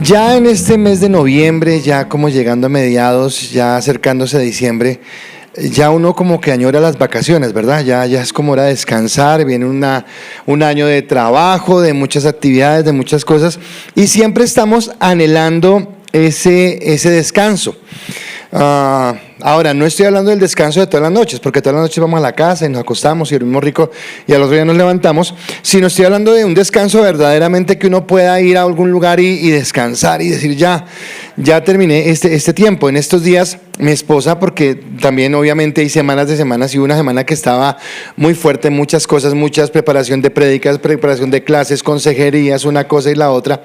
Ya en este mes de noviembre, ya como llegando a mediados, ya acercándose a diciembre, ya uno como que añora las vacaciones, ¿verdad? Ya es como hora de descansar, viene un año de trabajo, de muchas actividades, de muchas cosas, y siempre estamos anhelando ese descanso. Ahora, no estoy hablando del descanso de todas las noches, porque todas las noches vamos a la casa y nos acostamos y dormimos rico y al otro día nos levantamos, sino estoy hablando de un descanso verdaderamente que uno pueda ir a algún lugar y descansar y decir ya terminé este tiempo. En estos días mi esposa, porque también obviamente hay semanas de semanas, y una semana que estaba muy fuerte, muchas cosas, muchas preparación de prédicas, preparación de clases, consejerías, una cosa y la otra,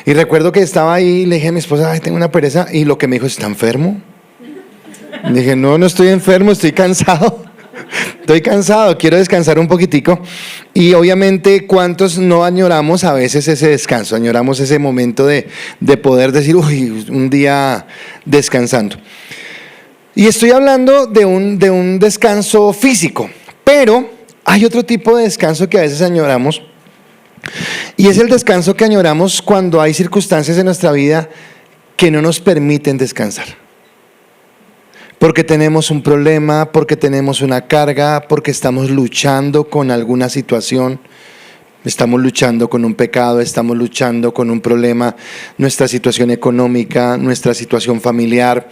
y recuerdo que estaba ahí y le dije a mi esposa, ay, tengo una pereza, y lo que me dijo, ¿está enfermo? Dije, no estoy enfermo, estoy cansado. Estoy cansado, quiero descansar un poquitico. Y obviamente, ¿cuántos no añoramos a veces ese descanso? Añoramos ese momento de poder decir, uy, un día descansando. Y estoy hablando de un descanso físico, pero hay otro tipo de descanso que a veces añoramos, y es el descanso que añoramos cuando hay circunstancias en nuestra vida que no nos permiten descansar. Porque tenemos un problema, porque tenemos una carga, porque estamos luchando con alguna situación, estamos luchando con un pecado, estamos luchando con un problema, nuestra situación económica, nuestra situación familiar,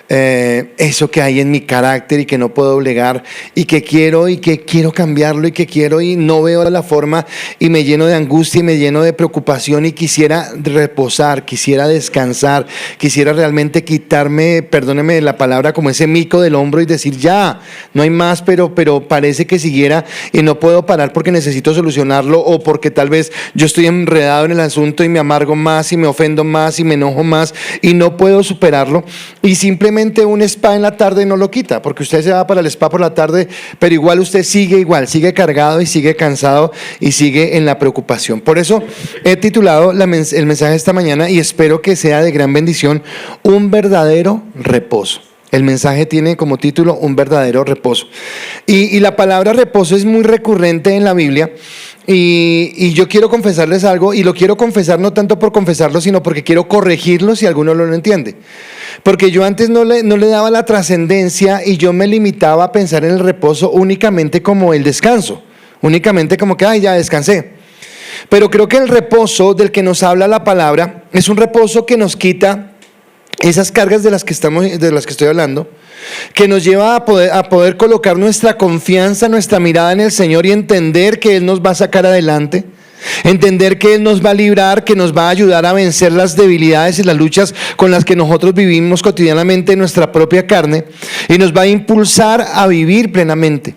eso que hay en mi carácter y que no puedo doblegar y que quiero cambiarlo y no veo la forma y me lleno de angustia y me lleno de preocupación y quisiera reposar, quisiera descansar, quisiera realmente quitarme, perdóneme la palabra, como ese mico del hombro y decir ya, no hay más, pero parece que siguiera y no puedo parar porque necesito solucionarlo, o porque tal vez yo estoy enredado en el asunto y me amargo más y me ofendo más y me enojo más y no puedo superarlo, y simplemente un spa en la tarde no lo quita, porque usted se va para el spa por la tarde, pero igual usted sigue cargado y sigue cansado y sigue en la preocupación. Por eso he titulado el mensaje de esta mañana, y espero que sea de gran bendición, un verdadero reposo. El mensaje tiene como título un verdadero reposo, y la palabra reposo es muy recurrente en la Biblia. Y yo quiero confesarles algo, y lo quiero confesar no tanto por confesarlo, sino porque quiero corregirlo si alguno no lo entiende. Porque yo antes no le daba la trascendencia, y yo me limitaba a pensar en el reposo únicamente como el descanso, únicamente como que, ay, ya descansé. Pero creo que el reposo del que nos habla la palabra es un reposo que nos quita esas cargas de las que estoy hablando, que nos lleva a poder colocar nuestra confianza, nuestra mirada en el Señor y entender que Él nos va a sacar adelante, entender que Él nos va a librar, que nos va a ayudar a vencer las debilidades y las luchas con las que nosotros vivimos cotidianamente en nuestra propia carne, y nos va a impulsar a vivir plenamente.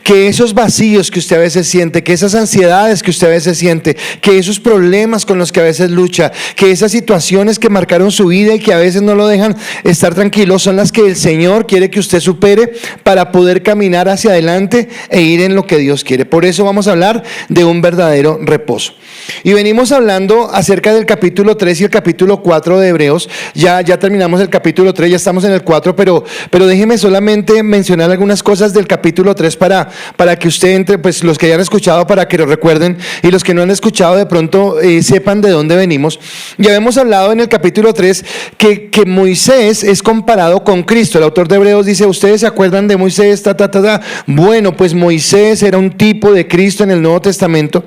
Que esos vacíos que usted a veces siente, que esas ansiedades que usted a veces siente, que esos problemas con los que a veces lucha, que esas situaciones que marcaron su vida y que a veces no lo dejan estar tranquilo, son las que el Señor quiere que usted supere para poder caminar hacia adelante e ir en lo que Dios quiere. Por eso vamos a hablar de un verdadero reposo. Y venimos hablando acerca del capítulo 3 y el capítulo 4 de Hebreos. Ya terminamos el capítulo 3, ya estamos en el 4, pero déjeme solamente mencionar algunas cosas del capítulo 3 para que usted entre, pues los que hayan escuchado, para que lo recuerden, y los que no han escuchado de pronto sepan de dónde venimos. Ya habíamos hablado en el capítulo 3 que Moisés es comparado con Cristo. El autor de Hebreos dice, ¿ustedes se acuerdan de Moisés? Bueno, pues Moisés era un tipo de Cristo en el Nuevo Testamento,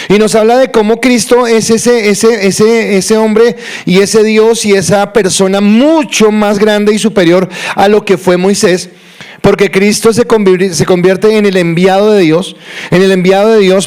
y nos habla de cómo Cristo es ese hombre y ese Dios y esa persona mucho más grande y superior a lo que fue Moisés. Porque Cristo se convierte en el enviado de Dios,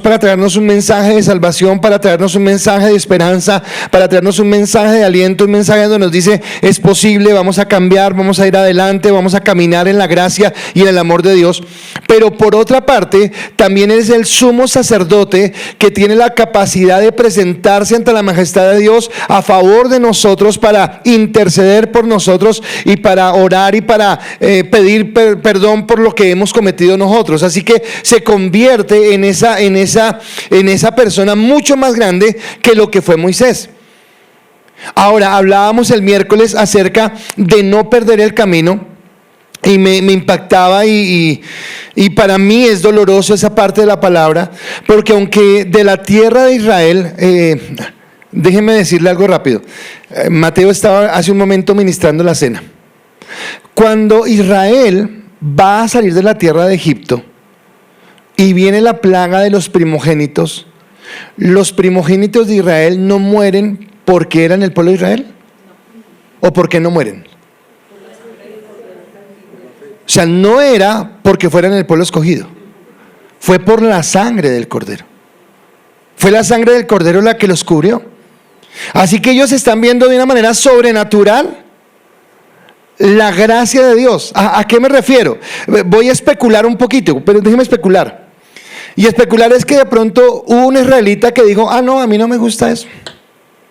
para traernos un mensaje de salvación, para traernos un mensaje de esperanza, para traernos un mensaje de aliento, un mensaje donde nos dice, es posible, vamos a cambiar, vamos a ir adelante, vamos a caminar en la gracia y en el amor de Dios. Pero por otra parte, también es el sumo sacerdote que tiene la capacidad de presentarse ante la majestad de Dios a favor de nosotros, para interceder por nosotros y para orar y para pedir perdón por lo que hemos cometido nosotros. Así que se convierte en esa persona mucho más grande que lo que fue Moisés. Ahora, hablábamos el miércoles acerca de no perder el camino, y me impactaba y para mí es doloroso esa parte de la palabra, porque aunque de la tierra de Israel Déjenme decirle algo rápido. Mateo estaba hace un momento ministrando la cena. Cuando Israel va a salir de la tierra de Egipto y viene la plaga de los primogénitos de Israel no mueren porque eran el pueblo de Israel. ¿O por qué no mueren? O sea, no era porque fueran el pueblo escogido. Fue por la sangre del Cordero. Fue la sangre del Cordero la que los cubrió. Así que ellos están viendo de una manera sobrenatural la gracia de Dios. ¿A qué me refiero? Voy a especular un poquito, pero déjeme especular. Y especular es que de pronto hubo un israelita que dijo, no, a mí no me gusta eso.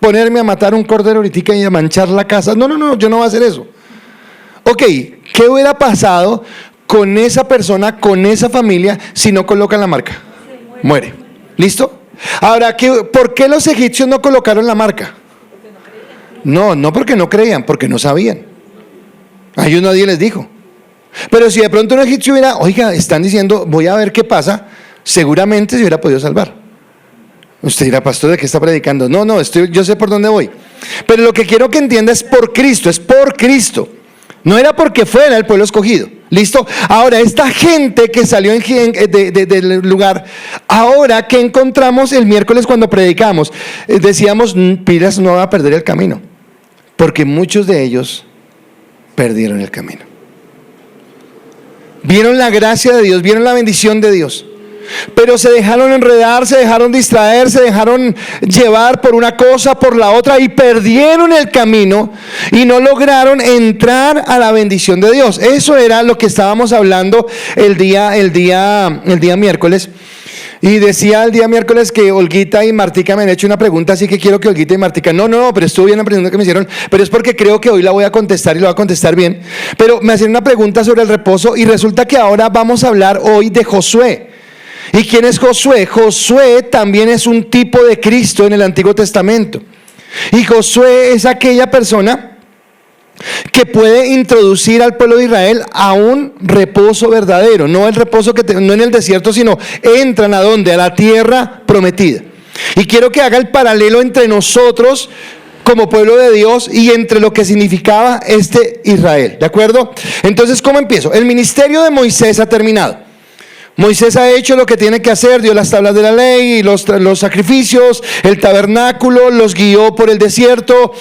Ponerme a matar un cordero ahorita y a manchar la casa. No, yo no voy a hacer eso. Ok, ¿qué hubiera pasado con esa persona, con esa familia, si no colocan la marca? Muere. ¿Listo? Ahora, ¿por qué los egipcios no colocaron la marca? No porque no creían, porque no sabían. A ellos nadie les dijo. Pero si de pronto un egipcio hubiera, oiga, están diciendo, voy a ver qué pasa, seguramente se hubiera podido salvar. Usted dirá, pastor, ¿de qué está predicando? No, yo sé por dónde voy. Pero lo que quiero que entienda es por Cristo, es por Cristo. No era porque fuera el pueblo escogido. ¿Listo? Ahora, esta gente que salió del lugar, ahora que encontramos el miércoles cuando predicamos, decíamos, Piras no va a perder el camino, porque muchos de ellos perdieron el camino. Vieron la gracia de Dios, vieron la bendición de Dios, pero se dejaron enredar, se dejaron distraer, se dejaron llevar por una cosa, por la otra, y perdieron el camino y no lograron entrar a la bendición de Dios. Eso era lo que estábamos hablando el día miércoles. Y decía el día miércoles que Olguita y Martica me han hecho una pregunta, así que quiero que Olguita y Martica, no, pero estuvo bien la pregunta que me hicieron, pero es porque creo que hoy la voy a contestar y la voy a contestar bien. Pero me hacían una pregunta sobre el reposo y resulta que ahora vamos a hablar hoy de Josué. ¿Y quién es Josué? Josué también es un tipo de Cristo en el Antiguo Testamento. Y Josué es aquella persona que puede introducir al pueblo de Israel a un reposo verdadero. No el reposo no en el desierto, sino entran a ¿dónde? A la tierra prometida. Y quiero que haga el paralelo entre nosotros como pueblo de Dios y entre lo que significaba este Israel. ¿De acuerdo? Entonces, ¿cómo empiezo? El ministerio de Moisés ha terminado. Moisés ha hecho lo que tiene que hacer, dio las tablas de la ley y los sacrificios, el tabernáculo, los guió por el desierto,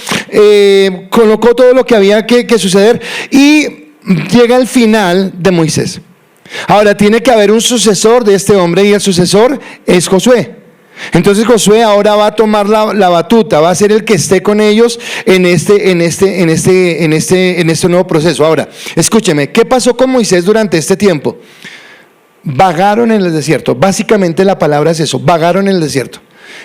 colocó todo lo que había que suceder y llega el final de Moisés. Ahora tiene que haber un sucesor de este hombre y el sucesor es Josué. Entonces Josué ahora va a tomar la batuta, va a ser el que esté con ellos en este nuevo proceso. Ahora, escúcheme, ¿qué pasó con Moisés durante este tiempo? Vagaron en el desierto. Básicamente la palabra es eso, vagaron en el desierto.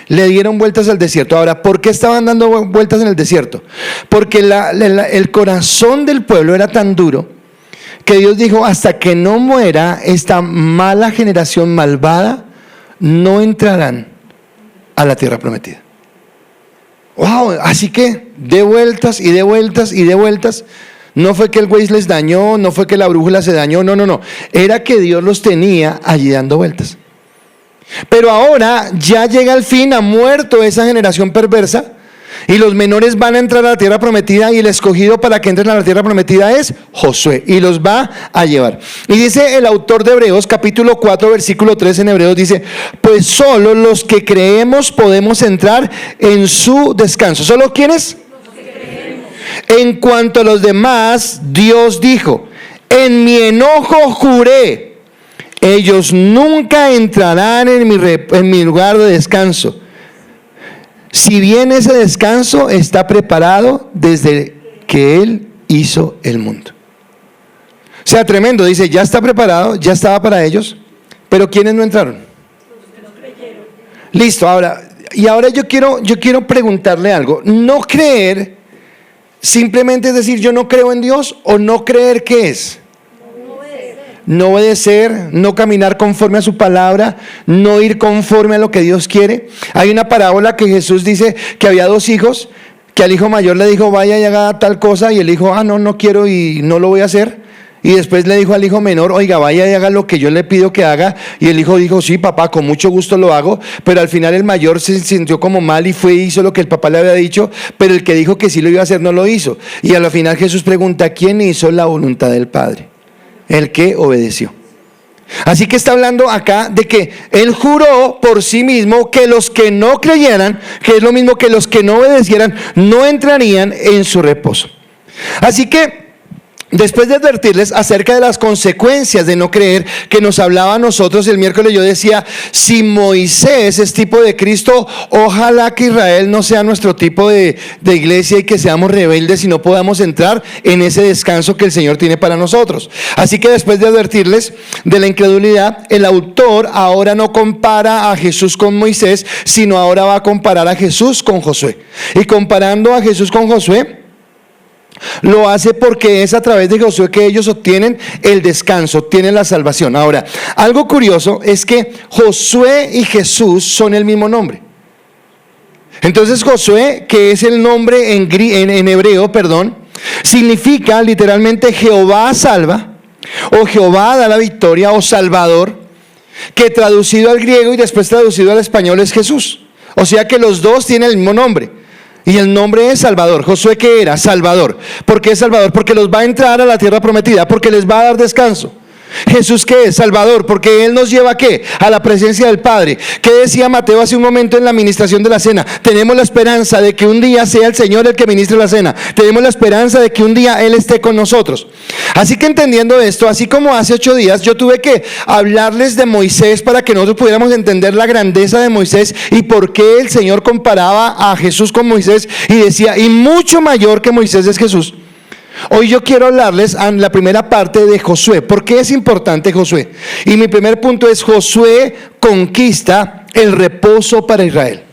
Le dieron vueltas al desierto. Ahora, ¿por qué estaban dando vueltas en el desierto? Porque el corazón del pueblo era tan duro que Dios dijo, hasta que no muera esta mala generación malvada, no entrarán a la tierra prometida. Wow, así que de vueltas y de vueltas y de vueltas. No fue que el Waze les dañó, no fue que la brújula se dañó, no. Era que Dios los tenía allí dando vueltas. Pero ahora ya llega el fin, ha muerto esa generación perversa y los menores van a entrar a la tierra prometida y el escogido para que entren a la tierra prometida es Josué y los va a llevar. Y dice el autor de Hebreos capítulo 4 versículo 3 en Hebreos, dice, pues solo los que creemos podemos entrar en su descanso. ¿Solo quiénes? En cuanto a los demás, Dios dijo, en mi enojo juré, ellos nunca entrarán en mi lugar de descanso. Si bien ese descanso está preparado desde que Él hizo el mundo. O sea, tremendo, dice, ya está preparado, ya estaba para ellos, pero ¿quiénes no entraron? Los que no creyeron. Listo, ahora yo quiero preguntarle algo. No creer simplemente es decir, yo no creo en Dios, o no creer, ¿qué es? No obedecer, no caminar conforme a su palabra, no ir conforme a lo que Dios quiere. Hay una parábola que Jesús dice que había dos hijos, que al hijo mayor le dijo, vaya y haga tal cosa, y el hijo, no quiero y no lo voy a hacer. y después le dijo al hijo menor, oiga, vaya y haga lo que yo le pido que haga, y el hijo dijo, sí papá, con mucho gusto lo hago, pero al final el mayor se sintió como mal y fue y hizo lo que el papá le había dicho, pero el que dijo que sí lo iba a hacer no lo hizo, y al final Jesús pregunta, ¿quién hizo la voluntad del Padre? El que obedeció. Así que está hablando acá de que Él juró por sí mismo que los que no creyeran, que es lo mismo que los que no obedecieran, no entrarían en su reposo. Así que después de advertirles acerca de las consecuencias de no creer, que nos hablaba a nosotros el miércoles, yo decía, si Moisés es tipo de Cristo, ojalá que Israel no sea nuestro tipo de iglesia y que seamos rebeldes y no podamos entrar en ese descanso que el Señor tiene para nosotros. Así que después de advertirles de la incredulidad, el autor ahora no compara a Jesús con Moisés, sino ahora va a comparar a Jesús con Josué. Y comparando a Jesús con Josué, lo hace porque es a través de Josué que ellos obtienen el descanso, obtienen la salvación. Ahora, algo curioso es que Josué y Jesús son el mismo nombre. Entonces Josué, que es el nombre en hebreo, significa literalmente Jehová salva, o Jehová da la victoria, o Salvador, que traducido al griego y después traducido al español es Jesús. O sea que los dos tienen el mismo nombre. Y el nombre es Salvador. Josué, ¿qué era? Salvador. ¿Por qué Salvador? Porque los va a entrar a la tierra prometida, porque les va a dar descanso. Jesús, ¿qué es? Salvador, porque Él nos lleva ¿a qué? A la presencia del Padre. ¿Qué decía Mateo hace un momento en la administración de la cena? Tenemos la esperanza de que un día sea el Señor el que ministre la cena. Tenemos la esperanza de que un día Él esté con nosotros. Así que entendiendo esto, así como hace 8 días yo tuve que hablarles de Moisés para que nosotros pudiéramos entender la grandeza de Moisés y por qué el Señor comparaba a Jesús con Moisés y decía, y mucho mayor que Moisés es Jesús. Hoy yo quiero hablarles en la primera parte de Josué. ¿Por qué es importante Josué? Y mi primer punto es: Josué conquista el reposo para Israel.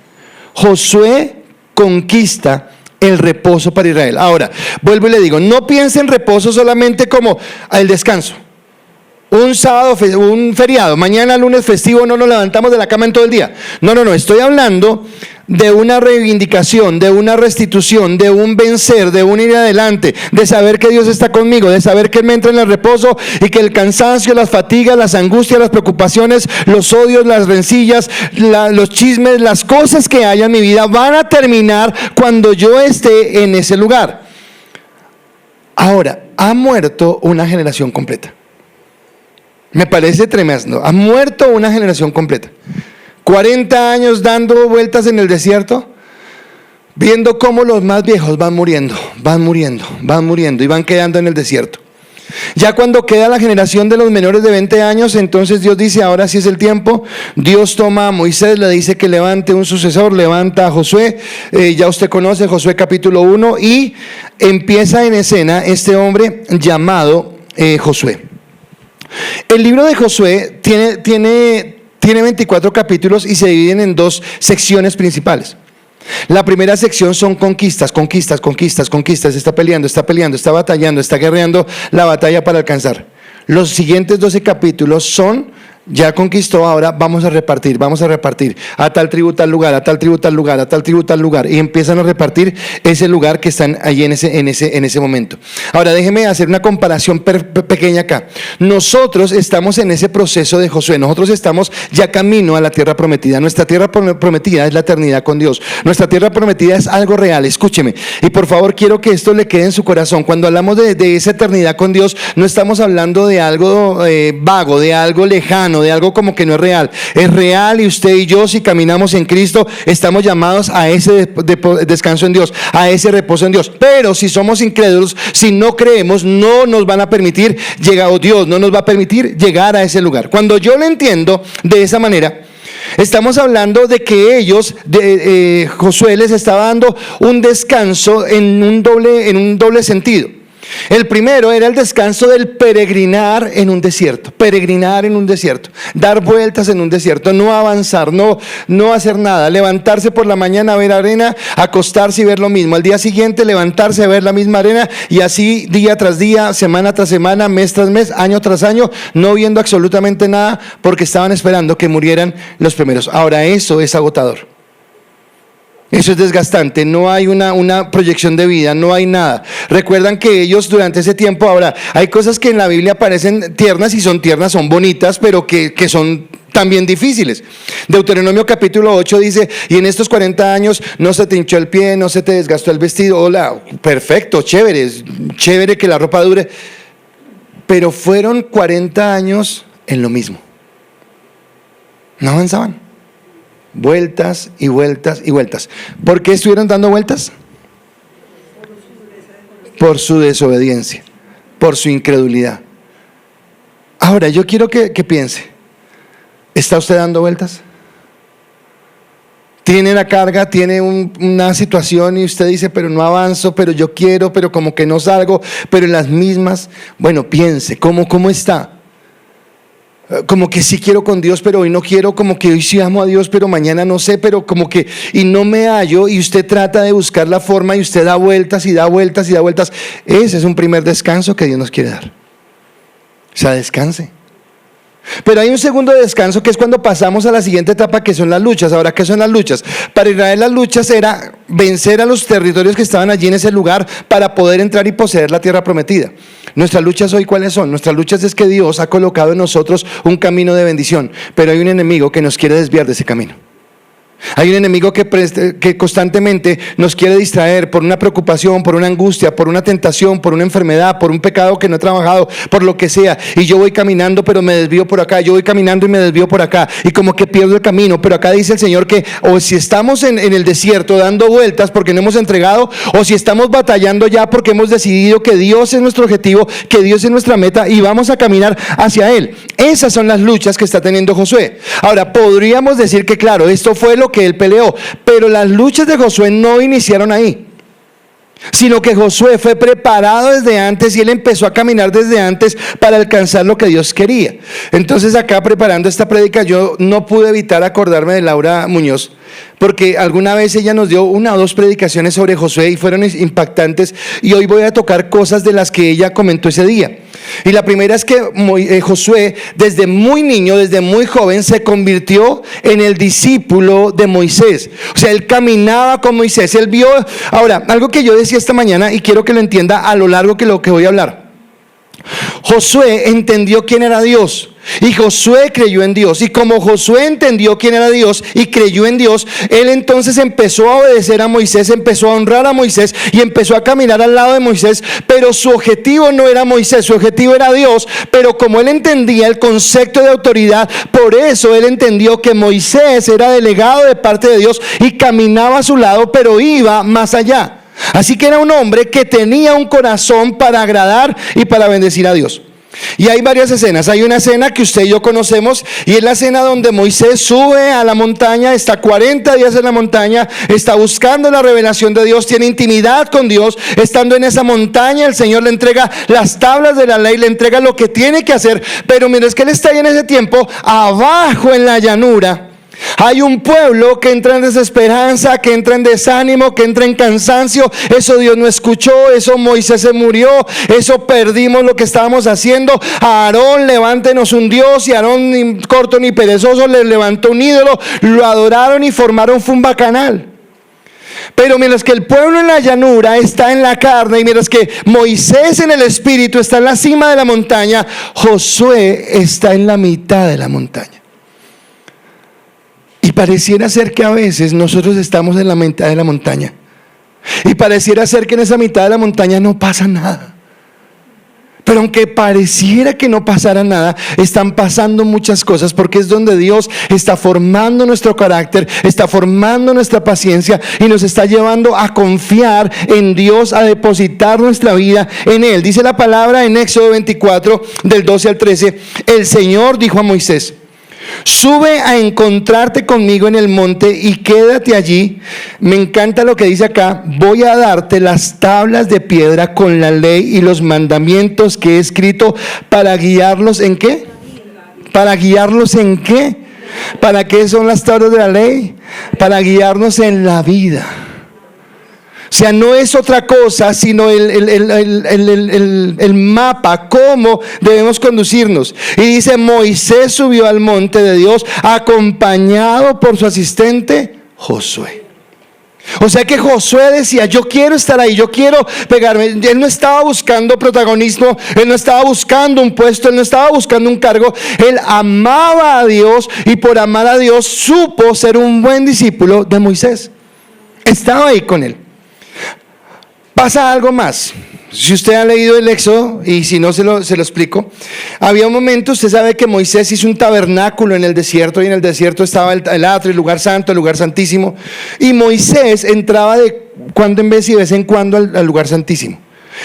Josué conquista el reposo para Israel. Ahora, vuelvo y le digo, no piensen en reposo solamente como el descanso. Un sábado, un feriado, mañana lunes festivo, no nos levantamos de la cama en todo el día. No, estoy hablando de una reivindicación, de una restitución, de un vencer, de un ir adelante, de saber que Dios está conmigo, de saber que Él me entra en el reposo y que el cansancio, las fatigas, las angustias, las preocupaciones, los odios, las rencillas, los chismes, las cosas que haya en mi vida van a terminar cuando yo esté en ese lugar. Ahora, ha muerto una generación completa. Me parece tremendo. Ha muerto una generación completa. 40 años dando vueltas en el desierto, viendo cómo los más viejos van muriendo y van quedando en el desierto. Ya cuando queda la generación de los menores de 20 años, entonces Dios dice, ahora sí es el tiempo. Dios toma a Moisés, le dice que levante un sucesor, levanta a Josué, ya usted conoce Josué capítulo 1, y empieza en escena este hombre llamado Josué. El libro de Josué tiene 24 capítulos y se dividen en 2 secciones principales. La primera sección son conquistas. Está peleando, está batallando, está guerreando la batalla para alcanzar. Los siguientes 12 capítulos son: ya conquistó, ahora vamos a repartir, a tal tribu tal lugar, a tal tribu tal lugar, a tal tribu tal lugar, y empiezan a repartir ese lugar que están ahí en ese momento. Ahora déjeme hacer una comparación pequeña acá. Nosotros estamos en ese proceso de Josué, nosotros estamos ya camino a la tierra prometida. Nuestra tierra prometida es la eternidad con Dios, nuestra tierra prometida es algo real. Escúcheme, y por favor quiero que esto le quede en su corazón. Cuando hablamos de esa eternidad con Dios, no estamos hablando de algo vago, de algo lejano, de algo como que no es real. Es real, y usted y yo, si caminamos en Cristo, estamos llamados a ese descanso en Dios, a ese reposo en Dios. Pero si somos incrédulos, si no creemos, no nos van a permitir llegar, o Dios no nos va a permitir llegar a ese lugar. Cuando yo lo entiendo de esa manera, estamos hablando de que ellos, Josué les estaba dando un descanso en un doble sentido. El primero era el descanso del peregrinar en un desierto, dar vueltas en un desierto, no avanzar, no hacer nada, levantarse por la mañana a ver arena, acostarse y ver lo mismo, al día siguiente levantarse a ver la misma arena, y así día tras día, semana tras semana, mes tras mes, año tras año, no viendo absolutamente nada porque estaban esperando que murieran los primeros. Ahora, eso es agotador. Eso es desgastante, no hay una proyección de vida, no hay nada. Recuerdan que ellos durante ese tiempo, ahora, hay cosas que en la Biblia parecen tiernas y son tiernas, son bonitas, pero que son también difíciles. Deuteronomio capítulo 8 dice, y en estos 40 años no se te hinchó el pie, no se te desgastó el vestido. Hola, perfecto, chévere que la ropa dure. Pero fueron 40 años en lo mismo. No avanzaban. Vueltas y vueltas y vueltas. ¿Por qué estuvieron dando vueltas? Por su desobediencia, por su incredulidad. Ahora, yo quiero que piense, ¿está usted dando vueltas? Tiene la carga, tiene una situación y usted dice, pero no avanzo, pero yo quiero, pero como que no salgo, pero en las mismas. Bueno, piense, ¿cómo está? Como que sí quiero con Dios, pero hoy no quiero, como que hoy sí amo a Dios, pero mañana no sé, pero como que, y no me hallo, y usted trata de buscar la forma y usted da vueltas y da vueltas y da vueltas. Ese es un primer descanso que Dios nos quiere dar. O sea, descanse. Pero hay un segundo descanso que es cuando pasamos a la siguiente etapa, que son las luchas. Ahora, ¿qué son las luchas? Para Israel las luchas era vencer a los territorios que estaban allí en ese lugar para poder entrar y poseer la tierra prometida. Nuestras luchas hoy, ¿cuáles son? Nuestras luchas es que Dios ha colocado en nosotros un camino de bendición, pero hay un enemigo que nos quiere desviar de ese camino. Hay un enemigo que constantemente nos quiere distraer por una preocupación, por una angustia, por una tentación, por una enfermedad, por un pecado que no he trabajado, por lo que sea. Y yo voy caminando pero me desvío por acá, yo voy caminando y me desvío por acá. Y como que pierdo el camino. Pero acá dice el Señor que o si estamos en el desierto dando vueltas porque no hemos entregado, o si estamos batallando ya porque hemos decidido que Dios es nuestro objetivo, que Dios es nuestra meta y vamos a caminar hacia Él. Esas son las luchas que está teniendo Josué. Ahora, podríamos decir que claro, esto fue lo que él peleó, pero las luchas de Josué no iniciaron ahí, sino que Josué fue preparado desde antes y él empezó a caminar desde antes para alcanzar lo que Dios quería. Entonces acá preparando esta prédica yo no pude evitar acordarme de Laura Muñoz, porque alguna vez ella nos dio 1 o 2 predicaciones sobre Josué y fueron impactantes, y hoy voy a tocar cosas de las que ella comentó ese día. Y la primera es que Josué desde muy niño, desde muy joven se convirtió en el discípulo de Moisés. O sea, él caminaba con Moisés, él vio. Ahora, algo que yo decía esta mañana y quiero que lo entienda a lo largo que lo que voy a hablar. Josué entendió quién era Dios y Josué creyó en Dios, y como Josué entendió quién era Dios y creyó en Dios, él entonces empezó a obedecer a Moisés, empezó a honrar a Moisés y empezó a caminar al lado de Moisés. Pero su objetivo no era Moisés, su objetivo era Dios. Pero como él entendía el concepto de autoridad, por eso él entendió que Moisés era delegado de parte de Dios y caminaba a su lado, pero iba más allá. Así que era un hombre que tenía un corazón para agradar y para bendecir a Dios. Y hay varias escenas. Hay una escena que usted y yo conocemos, y es la escena donde Moisés sube a la montaña, está 40 días en la montaña, está buscando la revelación de Dios, tiene intimidad con Dios. Estando en esa montaña, el Señor le entrega las tablas de la ley, le entrega lo que tiene que hacer. Pero mira, es que él está ahí en ese tiempo, abajo en la llanura. Hay un pueblo que entra en desesperanza, que entra en desánimo, que entra en cansancio. Eso Dios no escuchó, eso Moisés se murió, eso perdimos lo que estábamos haciendo. A Aarón, levántenos un Dios, y Aarón, ni corto ni perezoso, le levantó un ídolo, lo adoraron y formaron fue un bacanal. Pero mientras que el pueblo en la llanura está en la carne, y mientras que Moisés en el espíritu está en la cima de la montaña, Josué está en la mitad de la montaña. Y pareciera ser que a veces nosotros estamos en la mitad de la montaña, y pareciera ser que en esa mitad de la montaña no pasa nada. Pero aunque pareciera que no pasara nada, están pasando muchas cosas, porque es donde Dios está formando nuestro carácter, está formando nuestra paciencia y nos está llevando a confiar en Dios, a depositar nuestra vida en Él. Dice la palabra en Éxodo 24, del 12 al 13, el Señor dijo a Moisés: sube a encontrarte conmigo en el monte y quédate allí. Me encanta lo que dice acá: voy a darte las tablas de piedra con la ley y los mandamientos que he escrito para guiarlos ¿en qué? ¿Para guiarlos en qué? ¿Para qué son las tablas de la ley? Para guiarnos en la vida. O sea, no es otra cosa sino el mapa, cómo debemos conducirnos. Y dice: Moisés subió al monte de Dios acompañado por su asistente Josué. O sea que Josué decía, yo quiero estar ahí, yo quiero pegarme. Él no estaba buscando protagonismo, él no estaba buscando un puesto, él no estaba buscando un cargo. Él amaba a Dios y por amar a Dios supo ser un buen discípulo de Moisés. Estaba ahí con él. Pasa algo más. Si usted ha leído el Éxodo, y si no se lo explico, había un momento, usted sabe que Moisés hizo un tabernáculo en el desierto, y en el desierto estaba el atrio, el lugar santo, el lugar santísimo, y Moisés entraba de cuando en vez y de vez en cuando al lugar santísimo,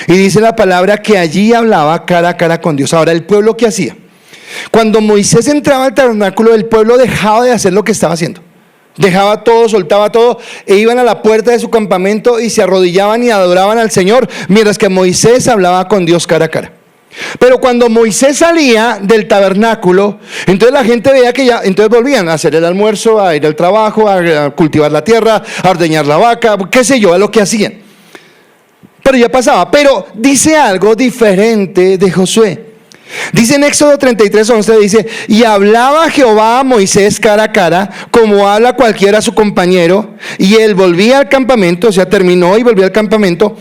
y dice la palabra que allí hablaba cara a cara con Dios. Ahora, el pueblo, ¿qué hacía? Cuando Moisés entraba al tabernáculo, el pueblo dejaba de hacer lo que estaba haciendo. Dejaba todo, soltaba todo, e iban a la puerta de su campamento y se arrodillaban y adoraban al Señor, mientras que Moisés hablaba con Dios cara a cara. Pero cuando Moisés salía del tabernáculo, entonces la gente veía que ya, entonces volvían a hacer el almuerzo, a ir al trabajo, a cultivar la tierra, a ordeñar la vaca, qué sé yo, a lo que hacían. Pero ya pasaba. Pero dice algo diferente de Josué. Dice en Éxodo 33:11, dice, y hablaba Jehová a Moisés cara a cara, como habla cualquiera a su compañero, y él volvía al campamento, o sea, terminó y volvió al campamento,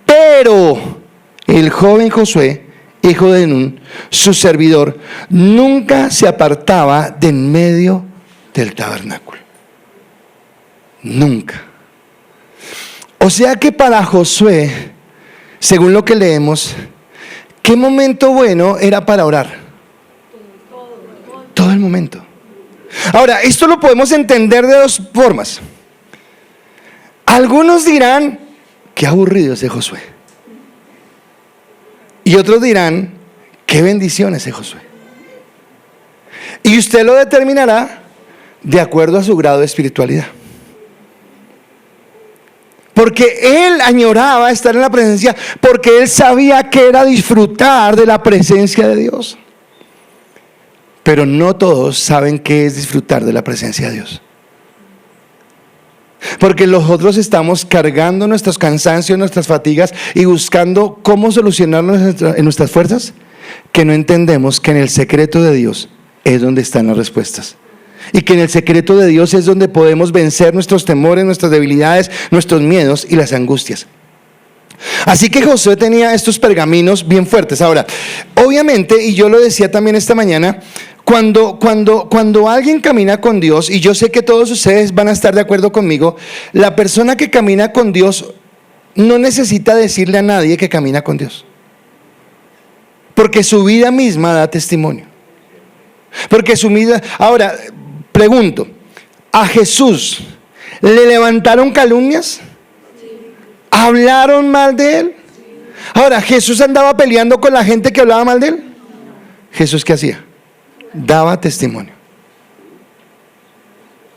pero el joven Josué, hijo de Nun, su servidor, nunca se apartaba de en medio del tabernáculo. Nunca. O sea que para Josué, según lo que leemos, ¿qué momento bueno era para orar? Todo el momento. Ahora, esto lo podemos entender de dos formas. Algunos dirán, qué aburrido ese Josué. Y otros dirán, qué bendición ese Josué. Y usted lo determinará de acuerdo a su grado de espiritualidad. Porque él añoraba estar en la presencia, porque él sabía que era disfrutar de la presencia de Dios. Pero no todos saben qué es disfrutar de la presencia de Dios. Porque nosotros estamos cargando nuestros cansancios, nuestras fatigas y buscando cómo solucionarlo en nuestras fuerzas, que no entendemos que en el secreto de Dios es donde están las respuestas. Y que en el secreto de Dios es donde podemos vencer nuestros temores, nuestras debilidades, nuestros miedos y las angustias. Así que Josué tenía estos pergaminos bien fuertes. Ahora, obviamente, y yo lo decía también esta mañana, cuando alguien camina con Dios, y yo sé que todos ustedes van a estar de acuerdo conmigo, la persona que camina con Dios no necesita decirle a nadie que camina con Dios, porque su vida misma da testimonio. Porque su vida. Ahora, pregunto, ¿a Jesús le levantaron calumnias? ¿Hablaron mal de él? Ahora, ¿Jesús andaba peleando con la gente que hablaba mal de él? ¿Jesús qué hacía? Daba testimonio.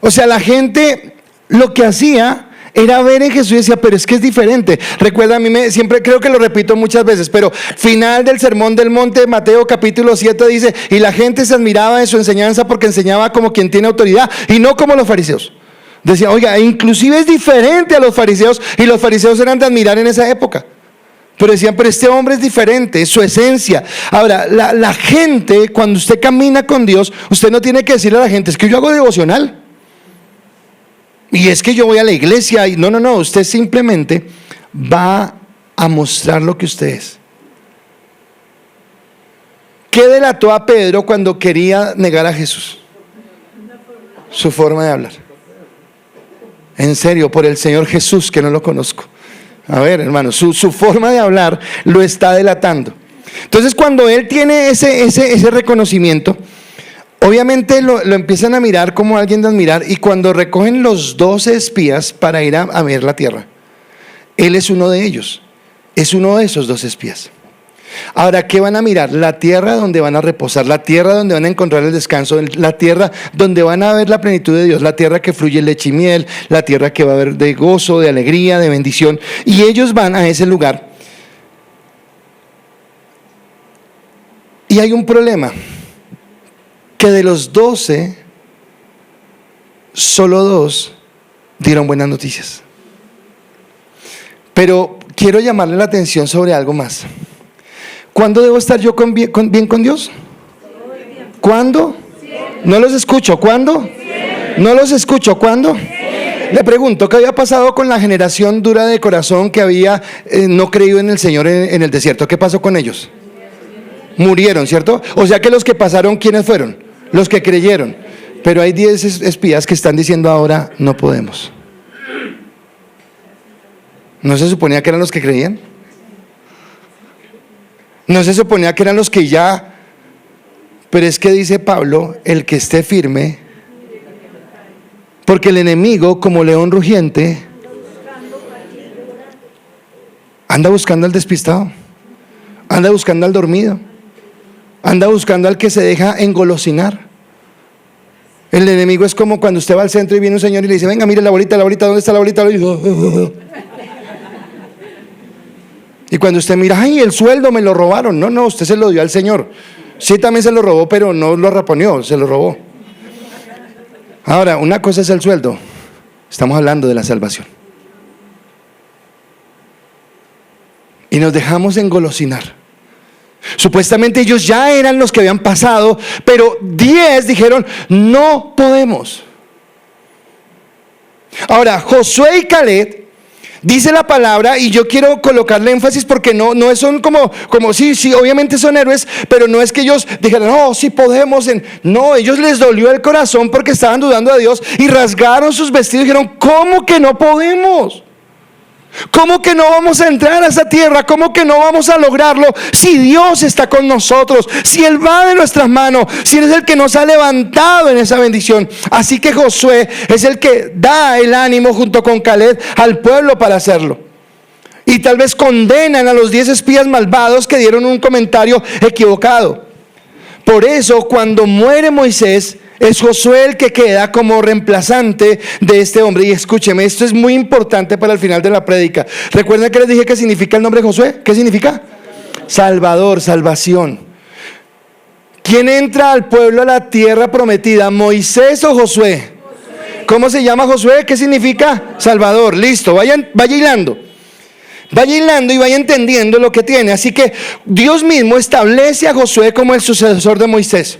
O sea, la gente lo que hacía era ver en Jesús y decía, pero es que es diferente. Recuerda, siempre creo que lo repito muchas veces, pero final del sermón del monte, Mateo capítulo 7 dice, y la gente se admiraba de su enseñanza porque enseñaba como quien tiene autoridad y no como los fariseos. Decía, oiga, inclusive es diferente a los fariseos, y los fariseos eran de admirar en esa época. Pero decían, pero este hombre es diferente, es su esencia. Ahora, la gente, cuando usted camina con Dios, usted no tiene que decirle a la gente, es que yo hago devocional. Y es que yo voy a la iglesia. Y no, usted simplemente va a mostrar lo que usted es. ¿Qué delató a Pedro cuando quería negar a Jesús? Su forma de hablar. En serio, por el Señor Jesús, que no lo conozco. A ver, hermano, su forma de hablar lo está delatando. Entonces, cuando él tiene ese reconocimiento, obviamente lo empiezan a mirar como alguien de admirar. Y cuando recogen los 12 espías para ir a ver la tierra, él es uno de ellos. Es uno de esos 12 espías. Ahora, ¿qué van a mirar? La tierra donde van a reposar, la tierra donde van a encontrar el descanso, la tierra donde van a ver la plenitud de Dios, la tierra que fluye leche y miel, la tierra que va a haber de gozo, de alegría, de bendición. Y ellos van a ese lugar. Y hay un problema, que de los 12, solo 2 dieron buenas noticias. Pero quiero llamarle la atención sobre algo más. ¿Cuándo debo estar yo bien con Dios? ¿Cuándo? No los escucho. ¿Cuándo? No los escucho. ¿Cuándo? Le pregunto, ¿qué había pasado con la generación dura de corazón que había no creído en el Señor en el desierto? ¿Qué pasó con ellos? Murieron, ¿cierto? O sea que los que pasaron, ¿quiénes fueron? Los que creyeron. Pero hay 10 espías que están diciendo ahora, no podemos. ¿No se suponía que eran los que creían? ¿No se suponía que eran los que ya? Pero es que dice Pablo, el que esté firme, porque el enemigo, como león rugiente, anda buscando al despistado, anda buscando al dormido, anda buscando al que se deja engolosinar. El enemigo es como cuando usted va al centro y viene un señor y le dice, venga, mire la bolita, ¿dónde está la bolita? Y cuando usted mira, ay, el sueldo me lo robaron. No, usted se lo dio al Señor. Sí, también se lo robó, pero no lo raponeó, se lo robó. Ahora, una cosa es el sueldo. Estamos hablando de la salvación. Y nos dejamos engolosinar. Supuestamente ellos ya eran los que habían pasado, pero 10 dijeron, no podemos. Ahora, Josué y Caleb, dice la palabra, y yo quiero colocarle énfasis porque no son como sí, obviamente son héroes, pero no es que ellos dijeran, no, sí podemos. No, ellos les dolió el corazón porque estaban dudando de Dios y rasgaron sus vestidos y dijeron, ¿cómo que no podemos? ¿Cómo que no vamos a entrar a esa tierra? ¿Cómo que no vamos a lograrlo? Si Dios está con nosotros, si Él va de nuestras manos, si Él es el que nos ha levantado en esa bendición. Así que Josué es el que da el ánimo junto con Caleb al pueblo para hacerlo. Y tal vez condenan a los 10 espías malvados que dieron un comentario equivocado. Por eso cuando muere Moisés, es Josué el que queda como reemplazante de este hombre. Y escúcheme, esto es muy importante para el final de la prédica. ¿Recuerdan que les dije qué significa el nombre Josué? ¿Qué significa? Salvador, salvación. ¿Quién entra al pueblo a la tierra prometida? ¿Moisés o Josué? ¿Cómo se llama Josué? ¿Qué significa? Salvador. Listo, vaya hilando. Vaya hilando y vaya entendiendo lo que tiene. Así que Dios mismo establece a Josué como el sucesor de Moisés.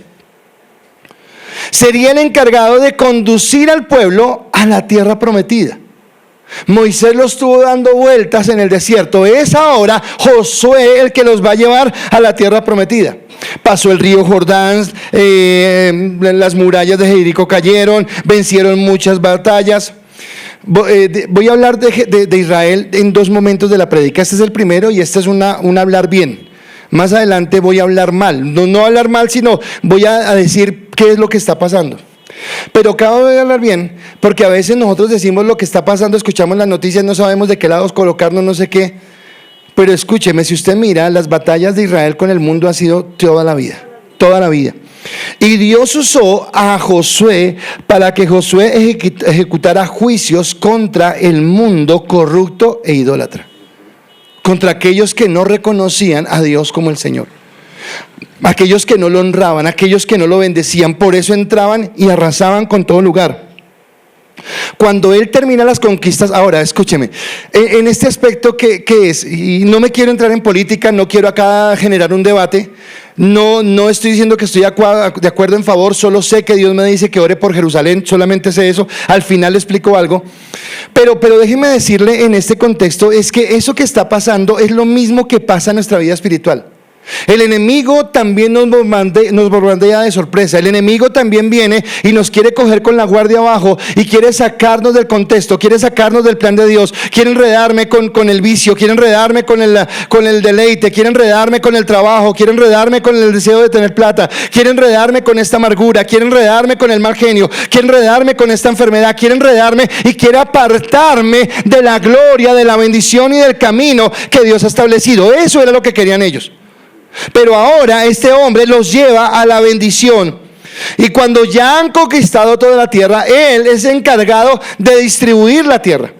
Sería el encargado de conducir al pueblo a la tierra prometida. Moisés lo estuvo dando vueltas en el desierto. Es ahora Josué el que los va a llevar a la tierra prometida. Pasó el río Jordán, las murallas de Jericó cayeron, vencieron muchas batallas. Voy a hablar de Israel en 2 momentos de la prédica. Este es el primero y este es un hablar bien. Más adelante voy a hablar mal, no hablar mal, sino voy a decir qué es lo que está pasando. Pero acabo de hablar bien, porque a veces nosotros decimos lo que está pasando, escuchamos las noticias, no sabemos de qué lados colocarnos, no sé qué. Pero escúcheme, si usted mira, las batallas de Israel con el mundo ha sido toda la vida. Y Dios usó a Josué para que Josué ejecutara juicios contra el mundo corrupto e idólatra. Contra aquellos que no reconocían a Dios como el Señor, aquellos que no lo honraban, aquellos que no lo bendecían. Por eso entraban y arrasaban con todo lugar. Cuando Él termina las conquistas, ahora escúcheme, en este aspecto que es, y no me quiero entrar en política, no quiero acá generar un debate, no estoy diciendo que estoy de acuerdo en favor, solo sé que Dios me dice que ore por Jerusalén, solamente sé eso, al final le explico algo, pero déjeme decirle en este contexto, es que eso que está pasando es lo mismo que pasa en nuestra vida espiritual. El enemigo también nos bombardea de sorpresa. El enemigo también viene y nos quiere coger con la guardia abajo y quiere sacarnos del contexto, quiere sacarnos del plan de Dios, quiere enredarme con el vicio, quiere enredarme con el deleite, quiere enredarme con el trabajo, quiere enredarme con el deseo de tener plata, quiere enredarme con esta amargura, quiere enredarme con el mal genio, quiere enredarme con esta enfermedad, quiere enredarme y quiere apartarme de la gloria, de la bendición y del camino que Dios ha establecido. Eso era lo que querían ellos. Pero ahora este hombre los lleva a la bendición. Y cuando ya han conquistado toda la tierra, Él es encargado de distribuir la tierra.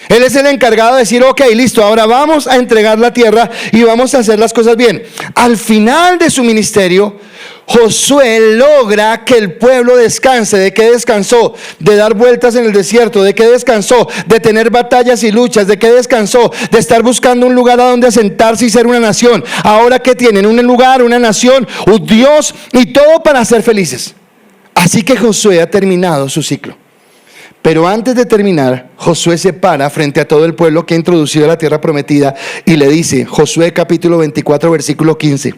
Él es el encargado de decir, ok, listo, ahora vamos a entregar la tierra y vamos a hacer las cosas bien. Al final de su ministerio, Josué logra que el pueblo descanse. ¿De qué descansó? De dar vueltas en el desierto. ¿De qué descansó? De tener batallas y luchas. ¿De qué descansó? De estar buscando un lugar a donde asentarse y ser una nación. Ahora que tienen un lugar, una nación, un Dios y todo para ser felices. Así que Josué ha terminado su ciclo. Pero antes de terminar, Josué se para frente a todo el pueblo que ha introducido a la tierra prometida y le dice, Josué capítulo 24, versículo 15,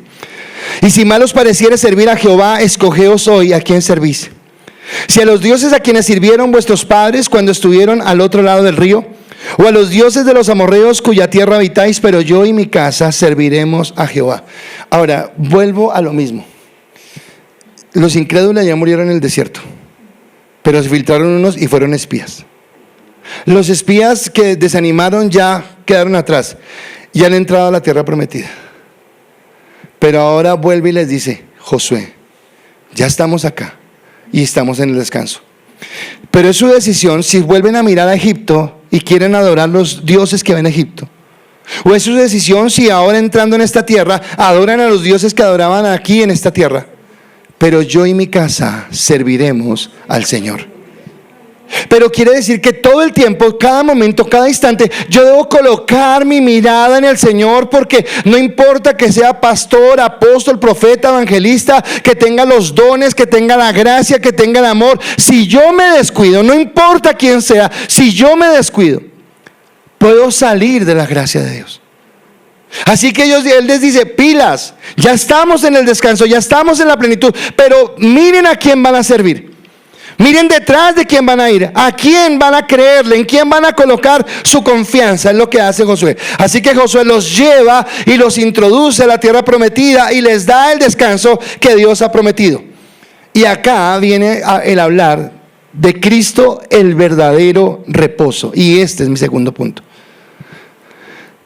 y si mal os pareciere servir a Jehová, escogeos hoy a quién servís. Si a los dioses a quienes sirvieron vuestros padres cuando estuvieron al otro lado del río, o a los dioses de los amorreos cuya tierra habitáis, pero yo y mi casa serviremos a Jehová. Ahora, vuelvo a lo mismo. Los incrédulos ya murieron en el desierto, pero se filtraron unos y fueron espías. Los espías que desanimaron ya quedaron atrás y han entrado a la tierra prometida. Pero ahora vuelve y les dice, Josué, ya estamos acá y estamos en el descanso. Pero es su decisión si vuelven a mirar a Egipto y quieren adorar los dioses que ven en Egipto. O es su decisión si ahora entrando en esta tierra adoran a los dioses que adoraban aquí en esta tierra. Pero yo y mi casa serviremos al Señor. Pero quiere decir que todo el tiempo, cada momento, cada instante, yo debo colocar mi mirada en el Señor, porque no importa que sea pastor, apóstol, profeta, evangelista, que tenga los dones, que tenga la gracia, que tenga el amor. Si yo me descuido, no importa quién sea, si yo me descuido, puedo salir de la gracia de Dios. Así que Él les dice, pilas, ya estamos en el descanso, ya estamos en la plenitud, pero miren a quién van a servir. Miren detrás de quién van a ir, a quién van a creerle, en quién van a colocar su confianza. Es lo que hace Josué. Así que Josué los lleva y los introduce a la tierra prometida y les da el descanso que Dios ha prometido. Y acá viene el hablar de Cristo, el verdadero reposo. Y este es mi segundo punto.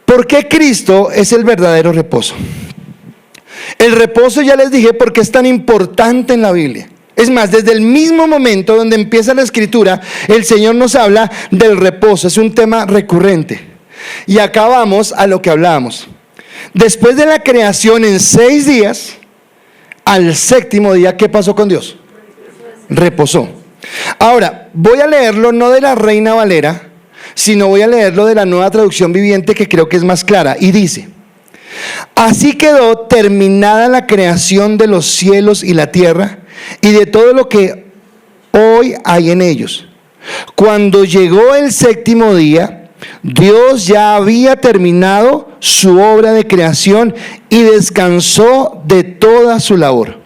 ¿Por qué Cristo es el verdadero reposo? El reposo, ya les dije, porque es tan importante en la Biblia. Es más, desde el mismo momento donde empieza la escritura, el Señor nos habla del reposo. Es un tema recurrente. Y acá vamos a lo que hablábamos. Después de la creación en 6 días, al séptimo día, ¿qué pasó con Dios? Reposó. Ahora, voy a leerlo no de la Reina Valera, sino voy a leerlo de la Nueva Traducción Viviente, que creo que es más clara. Y dice, así quedó terminada la creación de los cielos y la tierra, y de todo lo que hoy hay en ellos. Cuando llegó el séptimo día, Dios ya había terminado su obra de creación y descansó de toda su labor.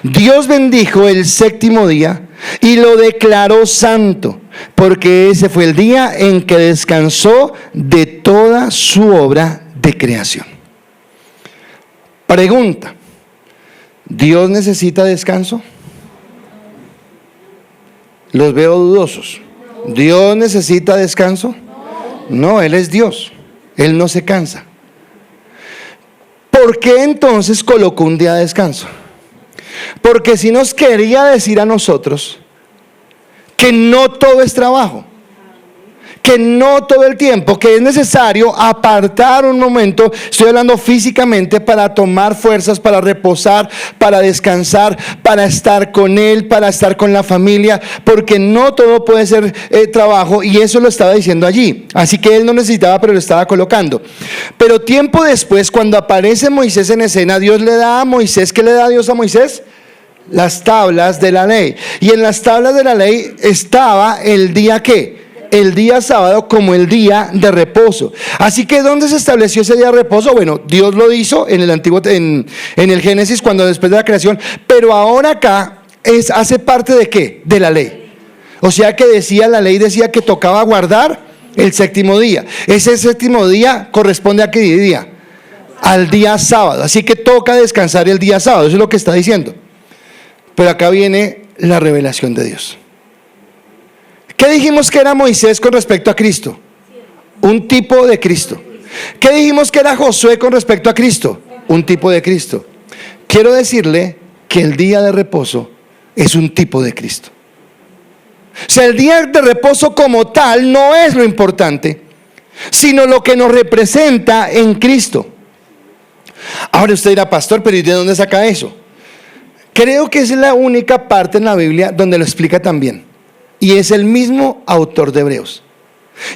Dios bendijo el séptimo día y lo declaró santo, porque ese fue el día en que descansó de toda su obra de creación. Pregunta: ¿Dios necesita descanso? Los veo dudosos. ¿Dios necesita descanso? No, Él es Dios. Él no se cansa. ¿Por qué entonces colocó un día de descanso? Porque si nos quería decir a nosotros que no todo es trabajo, que no todo el tiempo, que es necesario apartar un momento, estoy hablando físicamente, para tomar fuerzas, para reposar, para descansar, para estar con Él, para estar con la familia, porque no todo puede ser trabajo, y eso lo estaba diciendo allí. Así que Él no necesitaba, pero lo estaba colocando. Pero tiempo después, cuando aparece Moisés en escena, Dios le da a Moisés, ¿qué le da Dios a Moisés? Las tablas de la ley. Y en las tablas de la ley estaba el día ¿qué? El día sábado como el día de reposo. Así que ¿dónde se estableció ese día de reposo? Bueno, Dios lo hizo en el antiguo, en el Génesis, cuando después de la creación, pero ahora acá hace parte de ¿qué? De la ley. O sea que la ley decía que tocaba guardar el séptimo día. Ese séptimo día corresponde a ¿qué día? Al día sábado. Así que toca descansar el día sábado. Eso es lo que está diciendo. Pero acá viene la revelación de Dios. ¿Qué dijimos que era Moisés con respecto a Cristo? Un tipo de Cristo. ¿Qué dijimos que era Josué con respecto a Cristo? Un tipo de Cristo. Quiero decirle que el día de reposo es un tipo de Cristo. O sea, el día de reposo como tal no es lo importante, sino lo que nos representa en Cristo. Ahora usted dirá, pastor, pero ¿y de dónde saca eso? Creo que es la única parte en la Biblia donde lo explica también. Y es el mismo autor de Hebreos.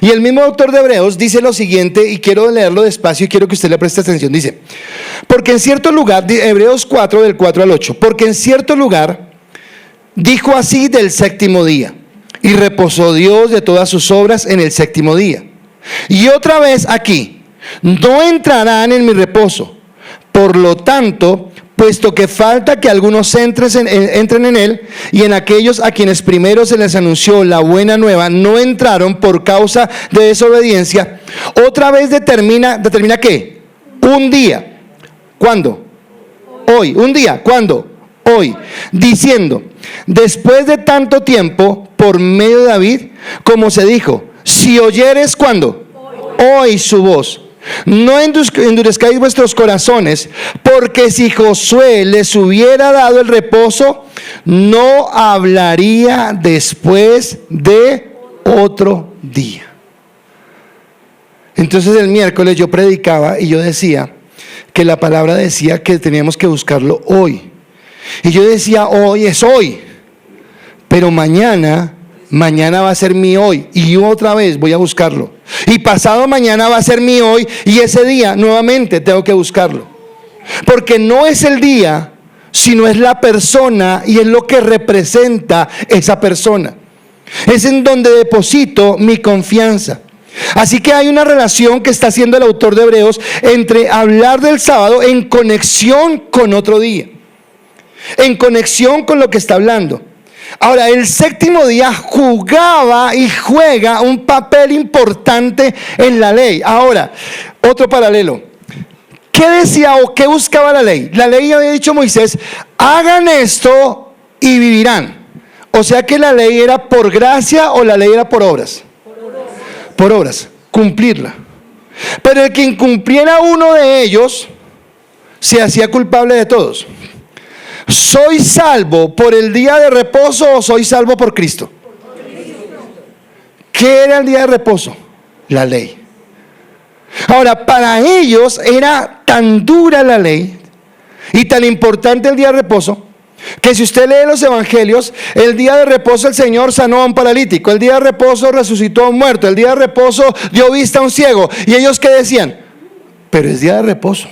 Y el mismo autor de Hebreos dice lo siguiente, y quiero leerlo despacio y quiero que usted le preste atención. Dice, porque en cierto lugar, Hebreos 4 del 4 al 8, porque en cierto lugar dijo así del séptimo día: Y reposó Dios de todas sus obras en el séptimo día. Y otra vez aquí, no entrarán en mi reposo. Por lo tanto, puesto que falta que algunos entren en él, y en aquellos a quienes primero se les anunció la buena nueva, no entraron por causa de desobediencia, otra vez determina ¿qué? Un día. ¿Cuándo? Hoy. Un día. ¿Cuándo? Hoy. Diciendo, después de tanto tiempo, por medio de David, como se dijo, si oyeres, ¿cuándo? Hoy su voz. No endurezcáis vuestros corazones, porque si Josué les hubiera dado el reposo, no hablaría después de otro día. Entonces el miércoles yo predicaba y yo decía que la palabra decía que teníamos que buscarlo hoy. Y yo decía, hoy es hoy, pero mañana va a ser mi hoy, y otra vez voy a buscarlo. Y pasado mañana va a ser mi hoy, y ese día nuevamente tengo que buscarlo. Porque no es el día, sino es la persona, y es lo que representa esa persona. Es en donde deposito mi confianza. Así que hay una relación que está haciendo el autor de Hebreos entre hablar del sábado en conexión con otro día, en conexión con lo que está hablando. Ahora, el séptimo día jugaba y juega un papel importante en la ley. Ahora, otro paralelo. ¿Qué decía o qué buscaba la ley? La ley había dicho a Moisés, hagan esto y vivirán. O sea que la ley era por gracia o la ley era por obras. Por obras, cumplirla. Pero el que incumpliera uno de ellos se hacía culpable de todos. ¿Soy salvo por el día de reposo o soy salvo por Cristo? ¿Qué era el día de reposo? La ley. Ahora, para ellos era tan dura la ley y tan importante el día de reposo, que si usted lee los evangelios, el día de reposo el Señor sanó a un paralítico, el día de reposo resucitó a un muerto, el día de reposo dio vista a un ciego. ¿Y ellos qué decían? Pero es día de reposo.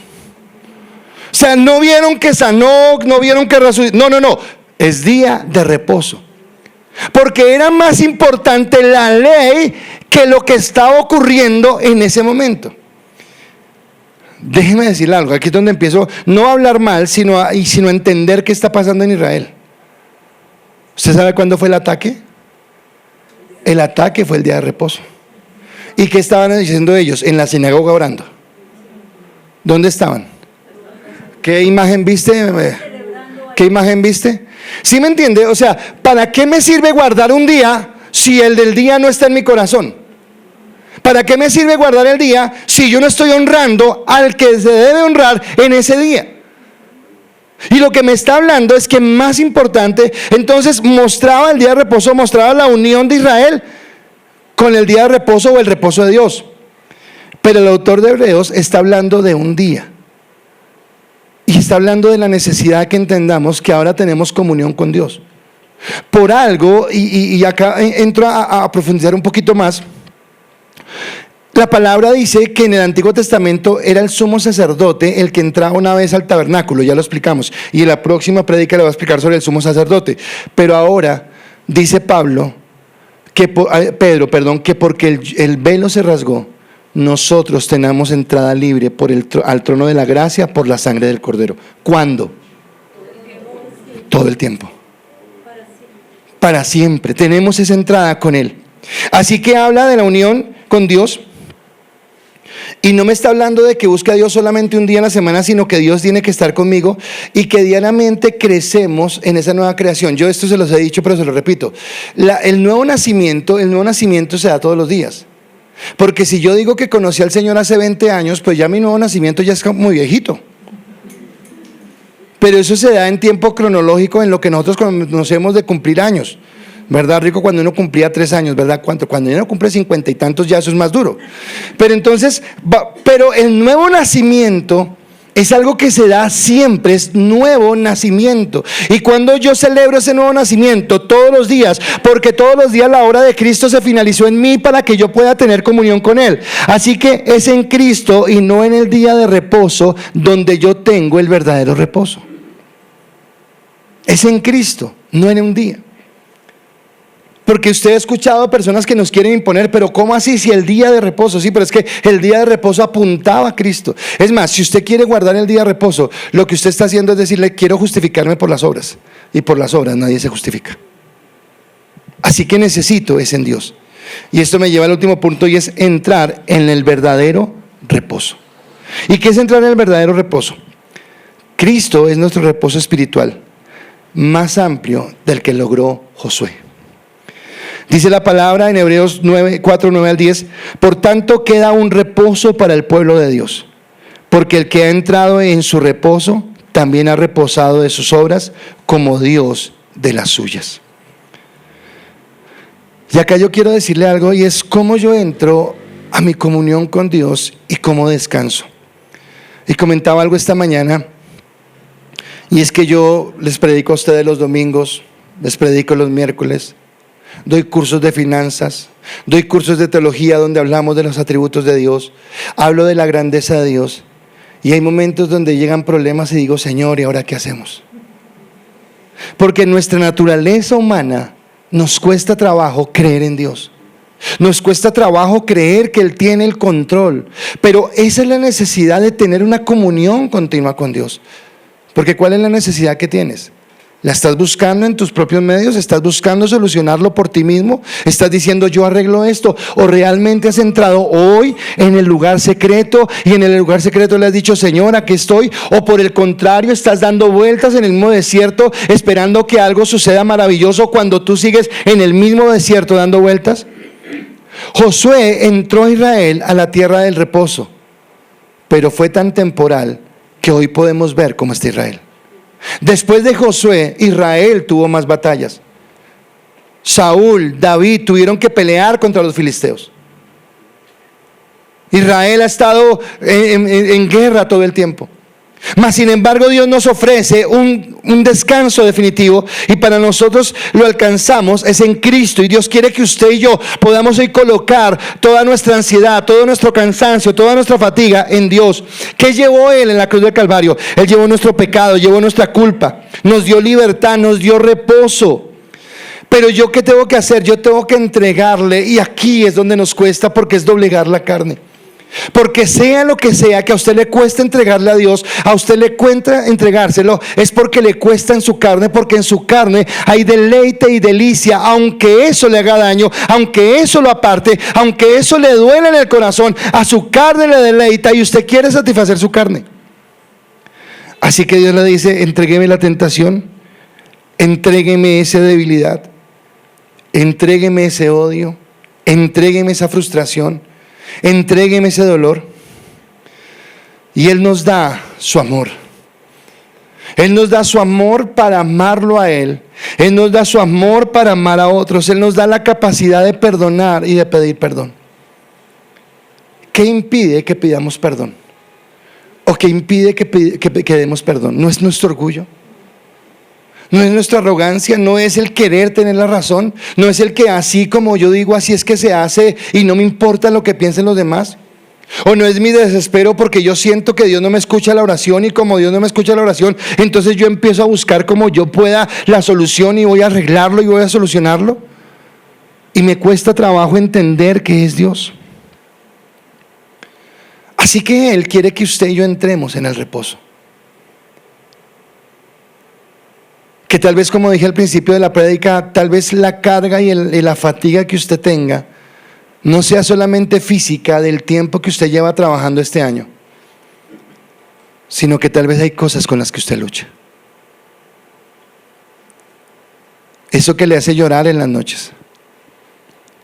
O sea, no vieron que sanó, no vieron que resucitó. No, es día de reposo. Porque era más importante la ley que lo que estaba ocurriendo en ese momento. Déjeme decirle algo, aquí es donde empiezo no a hablar mal, sino a entender qué está pasando en Israel. ¿Usted sabe cuándo fue el ataque? El ataque fue el día de reposo. ¿Y qué estaban diciendo ellos? En la sinagoga orando. ¿Dónde estaban? ¿Qué imagen viste? ¿Qué imagen viste? ¿Sí me entiende? O sea, ¿para qué me sirve guardar un día si el del día no está en mi corazón? ¿Para qué me sirve guardar el día si yo no estoy honrando al que se debe honrar en ese día? Y lo que me está hablando es que más importante, entonces mostraba el día de reposo, mostraba la unión de Israel con el día de reposo o el reposo de Dios. Pero el autor de Hebreos está hablando de un día. Y está hablando de la necesidad que entendamos que ahora tenemos comunión con Dios. Por algo, y acá entro a profundizar un poquito más. La palabra dice que en el Antiguo Testamento era el sumo sacerdote el que entraba una vez al tabernáculo, ya lo explicamos, y en la próxima prédica le voy a explicar sobre el sumo sacerdote. Pero ahora dice Pedro, que porque el velo se rasgó, nosotros tenemos entrada libre al trono de la gracia por la sangre del Cordero. ¿Cuándo? Todo el tiempo. Para siempre. Tenemos esa entrada con Él. Así que habla de la unión con Dios. Y no me está hablando de que busque a Dios solamente un día en la semana, sino que Dios tiene que estar conmigo y que diariamente crecemos en esa nueva creación. Yo esto se los he dicho, pero se lo repito. El nuevo nacimiento se da todos los días. Porque si yo digo que conocí al Señor hace 20 años, pues ya mi nuevo nacimiento ya es muy viejito. Pero eso se da en tiempo cronológico en lo que nosotros conocemos de cumplir años. ¿Verdad, Rico? Cuando uno cumplía 3 años, ¿verdad? Cuando uno cumple 50 y tantos, ya eso es más duro. Pero entonces, pero el nuevo nacimiento es algo que se da siempre, es nuevo nacimiento. Y cuando yo celebro ese nuevo nacimiento, todos los días, porque todos los días la obra de Cristo se finalizó en mí para que yo pueda tener comunión con Él. Así que es en Cristo y no en el día de reposo donde yo tengo el verdadero reposo. Es en Cristo, no en un día. Porque usted ha escuchado a personas que nos quieren imponer, pero ¿cómo así? Si el día de reposo, sí, pero es que el día de reposo apuntaba a Cristo. Es más, si usted quiere guardar el día de reposo, lo que usted está haciendo es decirle, quiero justificarme por las obras. Y por las obras nadie se justifica. Así que necesito es en Dios. Y esto me lleva al último punto, y es entrar en el verdadero reposo. ¿Y qué es entrar en el verdadero reposo? Cristo es nuestro reposo espiritual, más amplio del que logró Josué. Dice la palabra en Hebreos 4, 9 al 10, por tanto queda un reposo para el pueblo de Dios, porque el que ha entrado en su reposo, también ha reposado de sus obras, como Dios de las suyas. Y acá yo quiero decirle algo, y es cómo yo entro a mi comunión con Dios y cómo descanso. Y comentaba algo esta mañana, y es que yo les predico a ustedes los domingos, les predico los miércoles, doy cursos de finanzas, doy cursos de teología donde hablamos de los atributos de Dios, hablo de la grandeza de Dios, y hay momentos donde llegan problemas y digo, Señor, ¿y ahora qué hacemos? Porque en nuestra naturaleza humana nos cuesta trabajo creer en Dios, nos cuesta trabajo creer que Él tiene el control, pero esa es la necesidad de tener una comunión continua con Dios. Porque ¿cuál es la necesidad que tienes? ¿La estás buscando en tus propios medios? ¿Estás buscando solucionarlo por ti mismo? ¿Estás diciendo yo arreglo esto? ¿O realmente has entrado hoy en el lugar secreto y en el lugar secreto le has dicho, Señor, aquí estoy? ¿O por el contrario estás dando vueltas en el mismo desierto esperando que algo suceda maravilloso cuando tú sigues en el mismo desierto dando vueltas? Josué entró a Israel a la tierra del reposo, pero fue tan temporal que hoy podemos ver cómo está Israel. Después de Josué, Israel tuvo más batallas. Saúl, David tuvieron que pelear contra los filisteos. Israel ha estado en guerra todo el tiempo. Mas sin embargo Dios nos ofrece un descanso definitivo, y para nosotros lo alcanzamos es en Cristo. Y Dios quiere que usted y yo podamos hoy colocar toda nuestra ansiedad, todo nuestro cansancio, toda nuestra fatiga en Dios. ¿Qué llevó Él en la cruz del Calvario? Él llevó nuestro pecado, llevó nuestra culpa, nos dio libertad, nos dio reposo. Pero yo, ¿qué tengo que hacer? Yo tengo que entregarle, y aquí es donde nos cuesta, porque es doblegar la carne. Porque sea lo que sea que a usted le cueste entregarle a Dios, a usted le cuesta entregárselo, es porque le cuesta en su carne, porque en su carne hay deleite y delicia, aunque eso le haga daño, aunque eso lo aparte, aunque eso le duele en el corazón, a su carne le deleita y usted quiere satisfacer su carne. Así que Dios le dice, entrégueme la tentación, entrégueme esa debilidad, entrégueme ese odio, entrégueme esa frustración, entrégueme ese dolor. Y Él nos da su amor. Él nos da su amor para amarlo a Él. Él nos da su amor para amar a otros. Él nos da la capacidad de perdonar y de pedir perdón. ¿Qué impide que pidamos perdón? ¿O qué impide que demos perdón? ¿No es nuestro orgullo? No es nuestra arrogancia, no es el querer tener la razón, no es el que así como yo digo, así es que se hace y no me importa lo que piensen los demás. O no es mi desespero porque yo siento que Dios no me escucha la oración, y como Dios no me escucha la oración, entonces yo empiezo a buscar como yo pueda la solución y voy a arreglarlo y voy a solucionarlo. Y me cuesta trabajo entender que es Dios. Así que Él quiere que usted y yo entremos en el reposo. Que tal vez, como dije al principio de la prédica, tal vez la carga y la fatiga que usted tenga no sea solamente física del tiempo que usted lleva trabajando este año, sino que tal vez hay cosas con las que usted lucha. Eso que le hace llorar en las noches,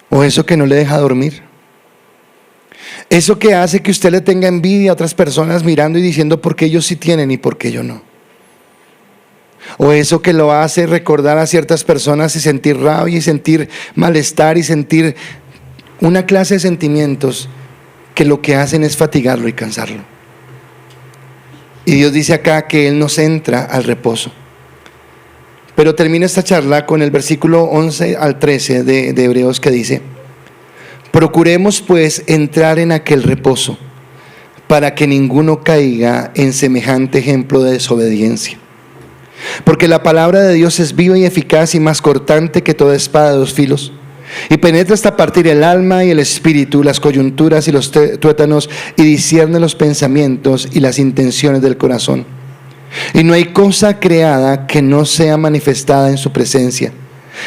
o eso que no le deja dormir, eso que hace que usted le tenga envidia a otras personas mirando y diciendo por qué ellos sí tienen y por qué yo no. O eso que lo hace recordar a ciertas personas y sentir rabia y sentir malestar y sentir una clase de sentimientos que lo que hacen es fatigarlo y cansarlo. Y Dios dice acá que Él nos entra al reposo. Pero termina esta charla con el versículo 11 al 13 de Hebreos, que dice: procuremos pues entrar en aquel reposo, para que ninguno caiga en semejante ejemplo de desobediencia. Porque la palabra de Dios es viva y eficaz y más cortante que toda espada de dos filos, y penetra hasta partir el alma y el espíritu, las coyunturas y los tuétanos, y discierne los pensamientos y las intenciones del corazón. Y no hay cosa creada que no sea manifestada en su presencia.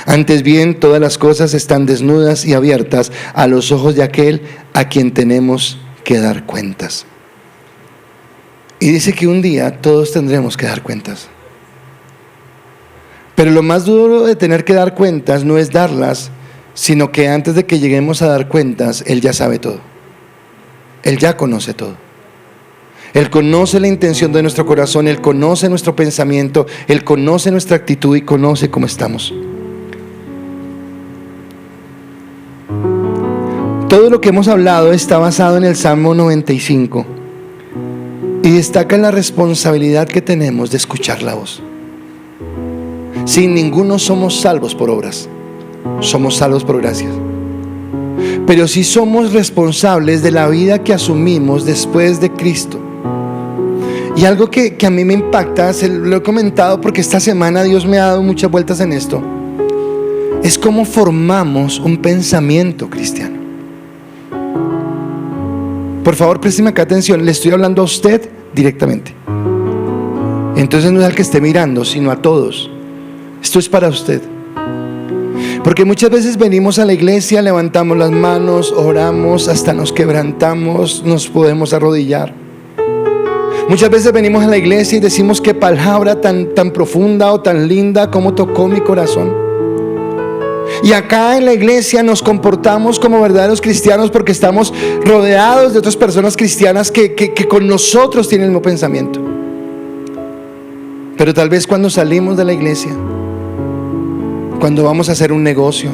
Antes bien, todas las cosas están desnudas y abiertas a los ojos de aquel a quien tenemos que dar cuentas. Y dice que un día todos tendremos que dar cuentas. Pero lo más duro de tener que dar cuentas no es darlas, sino que antes de que lleguemos a dar cuentas, Él ya sabe todo. Él ya conoce todo. Él conoce la intención de nuestro corazón, Él conoce nuestro pensamiento, Él conoce nuestra actitud y conoce cómo estamos. Todo lo que hemos hablado está basado en el Salmo 95 y destaca la responsabilidad que tenemos de escuchar la voz. Sin ninguno somos salvos por obras, somos salvos por gracia. Pero sí somos responsables de la vida que asumimos después de Cristo. Y algo que a mí me impacta, lo he comentado porque esta semana Dios me ha dado muchas vueltas en esto, es cómo formamos un pensamiento cristiano. Por favor, présteme acá atención, le estoy hablando a usted directamente. Entonces no es al que esté mirando, sino a todos. Esto es para usted. Porque muchas veces venimos a la iglesia, levantamos las manos, oramos, hasta nos quebrantamos, nos podemos arrodillar. Muchas veces venimos a la iglesia y decimos qué palabra tan profunda o tan linda, cómo tocó mi corazón. Y acá en la iglesia nos comportamos como verdaderos cristianos porque estamos rodeados de otras personas cristianas que con nosotros tienen el mismo pensamiento. Pero tal vez cuando salimos de la iglesia, cuando vamos a hacer un negocio,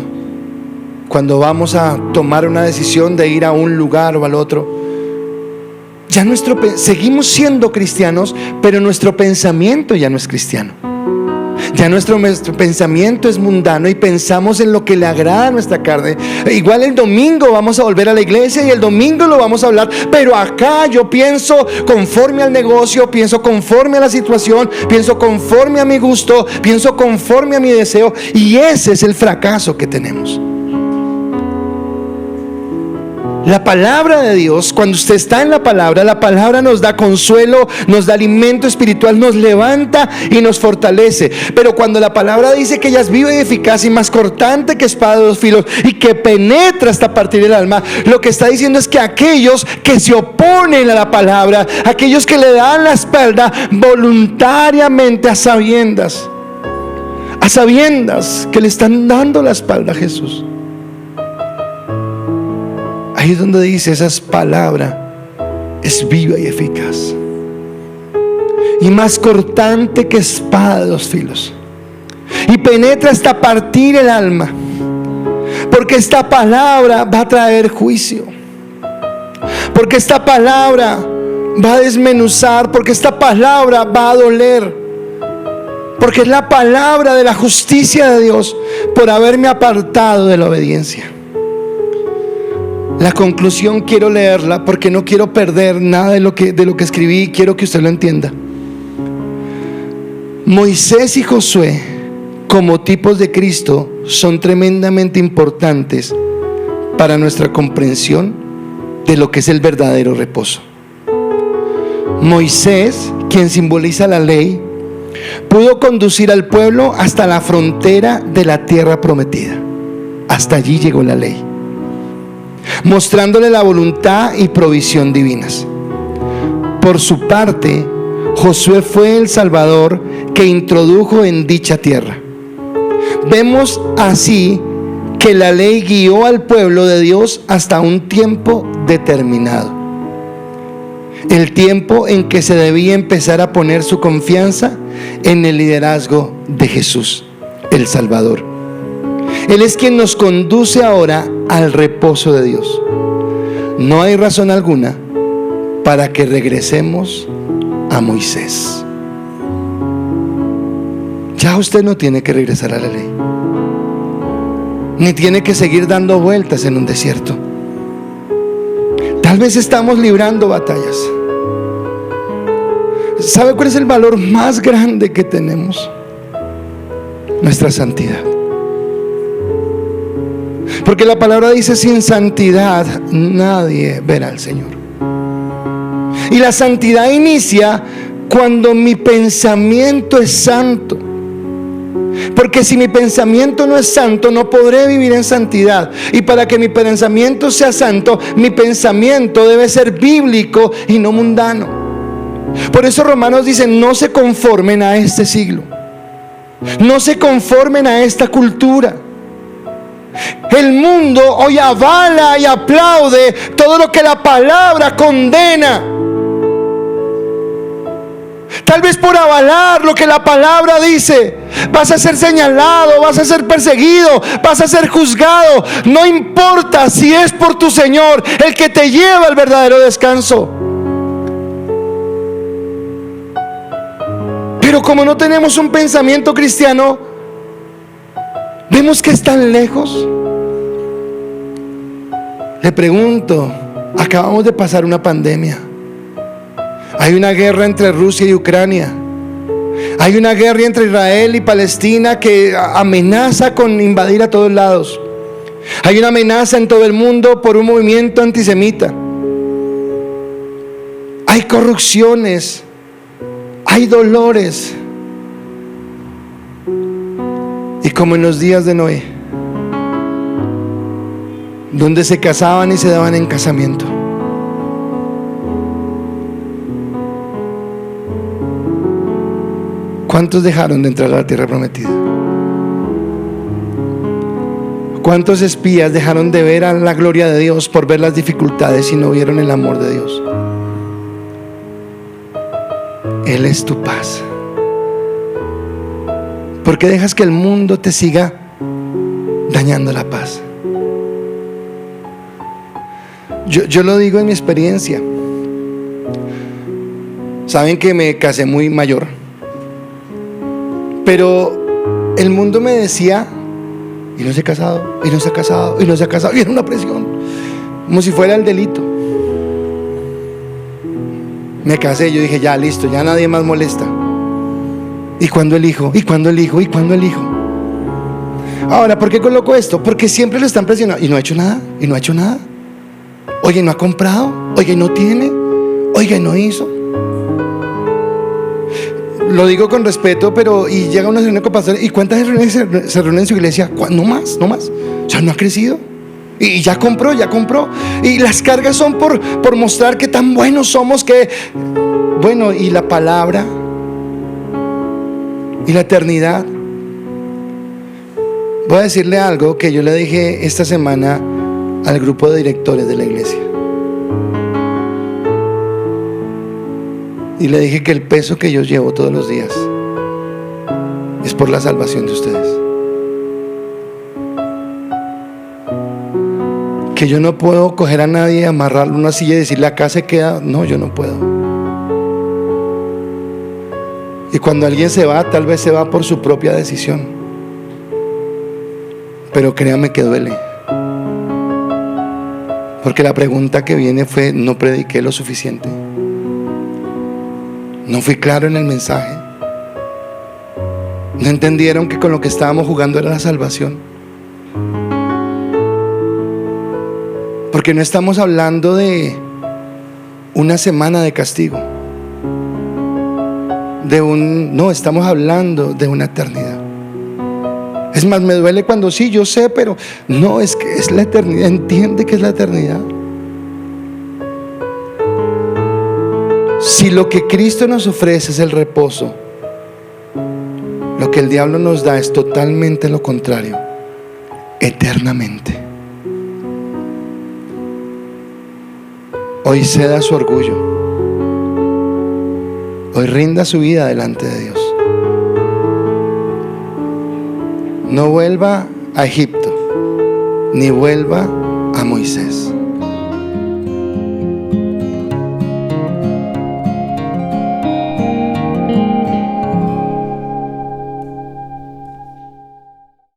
cuando vamos a tomar una decisión de ir a un lugar o al otro, ya seguimos siendo cristianos, pero nuestro pensamiento ya no es cristiano. Ya nuestro pensamiento es mundano y pensamos en lo que le agrada a nuestra carne. Igual el domingo vamos a volver a la iglesia y el domingo lo vamos a hablar, pero acá yo pienso conforme al negocio, pienso conforme a la situación, pienso conforme a mi gusto, pienso conforme a mi deseo, y ese es el fracaso que tenemos. La palabra de Dios, cuando usted está en la palabra nos da consuelo, nos da alimento espiritual, nos levanta y nos fortalece. Pero cuando la palabra dice que ella es viva y eficaz y más cortante que espada de dos filos y que penetra hasta partir el alma, lo que está diciendo es que aquellos que se oponen a la palabra, aquellos que le dan la espalda voluntariamente a sabiendas que le están dando la espalda a Jesús. Ahí es donde dice, esa palabra es viva y eficaz y más cortante que espada de dos filos, y penetra hasta partir el alma, porque esta palabra va a traer juicio, porque esta palabra va a desmenuzar, porque esta palabra va a doler, porque es la palabra de la justicia de Dios por haberme apartado de la obediencia. La conclusión quiero leerla porque no quiero perder nada de lo que escribí y quiero que usted lo entienda. Moisés y Josué, como tipos de Cristo, son tremendamente importantes para nuestra comprensión de lo que es el verdadero reposo. Moisés, quien simboliza la ley, pudo conducir al pueblo hasta la frontera de la tierra prometida. Hasta allí llegó la ley, mostrándole la voluntad y provisión divinas. Por su parte, Josué fue el Salvador que introdujo en dicha tierra. Vemos así que la ley guió al pueblo de Dios hasta un tiempo determinado, el tiempo en que se debía empezar a poner su confianza en el liderazgo de Jesús, el Salvador. Él es quien nos conduce ahora al reposo de Dios. No hay razón alguna para que regresemos a Moisés. Ya usted no tiene que regresar a la ley, ni tiene que seguir dando vueltas en un desierto. Tal vez estamos librando batallas. ¿Sabe cuál es el valor más grande que tenemos? nuestra santidad. Porque la palabra dice: sin santidad nadie verá al Señor. Y la santidad inicia cuando mi pensamiento es santo. Porque si mi pensamiento no es santo, no podré vivir en santidad. Y para que mi pensamiento sea santo, mi pensamiento debe ser bíblico y no mundano. Por eso Romanos dice: no se conformen a este siglo, no se conformen a esta cultura. El mundo hoy avala y aplaude todo lo que la palabra condena. Tal vez por avalar lo que la palabra dice, vas a ser señalado, vas a ser perseguido, vas a ser juzgado. No importa si es por tu Señor, el que te lleva al verdadero descanso. Pero como no tenemos un pensamiento cristiano, vemos que es tan lejos. Le pregunto, acabamos de pasar una pandemia. Hay una guerra entre Rusia y Ucrania. Hay una guerra entre Israel y Palestina que amenaza con invadir a todos lados. Hay una amenaza en todo el mundo por un movimiento antisemita. Hay corrupciones, hay dolores. Y como en los días de Noé, donde se casaban y se daban en casamiento. ¿Cuántos dejaron de entrar a la tierra prometida? ¿Cuántos espías dejaron de ver a la gloria de Dios por ver las dificultades y no vieron el amor de Dios? Él es tu paz. ¿Por qué dejas que el mundo te siga dañando la paz? Yo lo digo en mi experiencia. Saben que me casé muy mayor, pero el mundo me decía: y no se ha casado, y no se ha casado, y no se ha casado. Y era una presión, como si fuera el delito. Me casé, yo dije: ya listo, ya nadie más molesta. ¿Y cuándo el hijo? ¿Y cuándo el hijo? ¿Y cuándo el hijo? Ahora, ¿por qué coloco esto? Porque siempre lo están presionando. Y no ha hecho nada, y no ha hecho nada. Oye, no ha comprado, oye, no tiene, oye, no hizo. Lo digo con respeto, pero y llega una reunión con pastores, ¿y cuántas reuniones se reúnen en su iglesia? No más, no más. O sea, no ha crecido. Y ya compró. Y las cargas son por mostrar que tan buenos somos, que bueno, y la palabra y la eternidad. Voy a decirle algo que yo le dije esta semana al grupo de directores de la iglesia. Y le dije que el peso que yo llevo todos los días es por la salvación de ustedes. Que yo no puedo coger a nadie, amarrarlo a una silla y decirle: acá se queda. No, yo no puedo. Y cuando alguien se va, tal vez se va por su propia decisión. Pero créame que duele. Porque la pregunta que viene fue: no prediqué lo suficiente, no fui claro en el mensaje, no entendieron que con lo que estábamos jugando era la salvación. Porque no estamos hablando de una semana de castigo, no, estamos hablando de una eternidad. Es más, me duele cuando sí, yo sé, pero no, es que es la eternidad. Entiende que es la eternidad. Si lo que Cristo nos ofrece es el reposo, lo que el diablo nos da es totalmente lo contrario: eternamente. Hoy ceda su orgullo, hoy rinda su vida delante de Dios. No vuelva a Egipto, ni vuelva a Moisés.